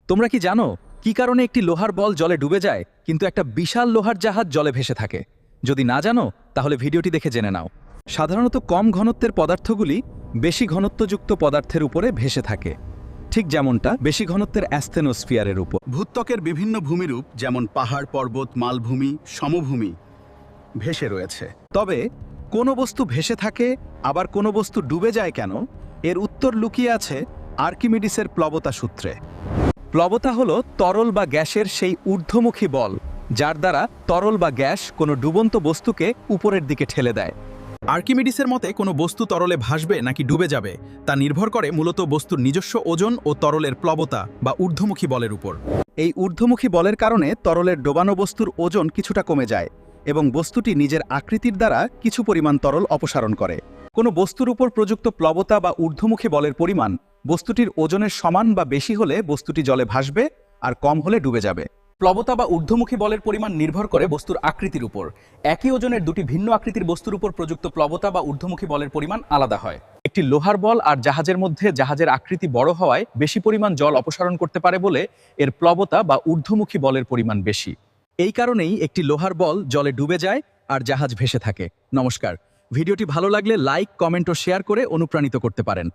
তোমরা কি জানো কি কারণে একটি লোহার বল জলে ডুবে যায় কিন্তু একটা বিশাল লোহার জাহাজ জলে ভেসে থাকে? যদি না জানো তাহলে ভিডিওটি দেখে জেনে নাও। সাধারণত কম ঘনত্বের পদার্থগুলি বেশি ঘনত্বযুক্ত পদার্থের উপরে ভেসে থাকে, ঠিক যেমনটা বেশি ঘনত্বের অ্যাস্থেনোস্ফিয়ারের উপর। ভূত্বকের বিভিন্ন ভূমিরূপ যেমন পাহাড়, পর্বত, মালভূমি, সমভূমি ভেসে রয়েছে। তবে কোনো বস্তু ভেসে থাকে আবার কোনো বস্তু ডুবে যায় কেন, এর উত্তর লুকিয়ে আছে আর্কিমিডিসের প্লবতা সূত্রে। প্লবতা হলো তরল বা গ্যাসের সেই ঊর্ধ্বমুখী বল যার দ্বারা তরল বা গ্যাস কোনো ডুবন্ত বস্তুকে উপরের দিকে ঠেলে দেয়। আর্কিমিডিসের মতে কোনো বস্তু তরলে ভাসবে নাকি ডুবে যাবে তা নির্ভর করে মূলত বস্তুর নিজস্ব ওজন ও তরলের প্লবতা বা ঊর্ধ্বমুখী বলের উপর। এই ঊর্ধ্বমুখী বলের কারণে তরলের ডোবানো বস্তুর ওজন কিছুটা কমে যায় এবং বস্তুটি নিজের আকৃতির দ্বারা কিছু পরিমাণ তরল অপসারণ করে। কোনো বস্তুর উপর প্রযুক্ত প্লবতা বা ঊর্ধ্বমুখী বলের পরিমাণ বস্তুটির ওজনের সমান বা বেশি হলে বস্তুটি জলে ভাসবে, আর কম হলে ডুবে যাবে। প্লবতা বা ঊর্ধ্বমুখী বলের পরিমাণ নির্ভর করে বস্তুর আকৃতির উপর। একই ওজনের দুটি ভিন্ন আকৃতির বস্তুর উপর প্রযুক্ত প্লবতা বা ঊর্ধ্বমুখী বলের পরিমাণ আলাদা হয়। একটি লোহার বল আর জাহাজের মধ্যে জাহাজের আকৃতি বড় হওয়ায় বেশি পরিমাণ জল অপসারণ করতে পারে বলে এর প্লবতা বা ঊর্ধ্বমুখী বলের পরিমাণ বেশি। এই কারণেই একটি লোহার বল জলে ডুবে যায় আর জাহাজ ভেসে থাকে। নমস্কার, ভিডিওটি ভালো লাগলে লাইক, কমেন্ট ও শেয়ার করে অনুপ্রাণিত করতে পারেন।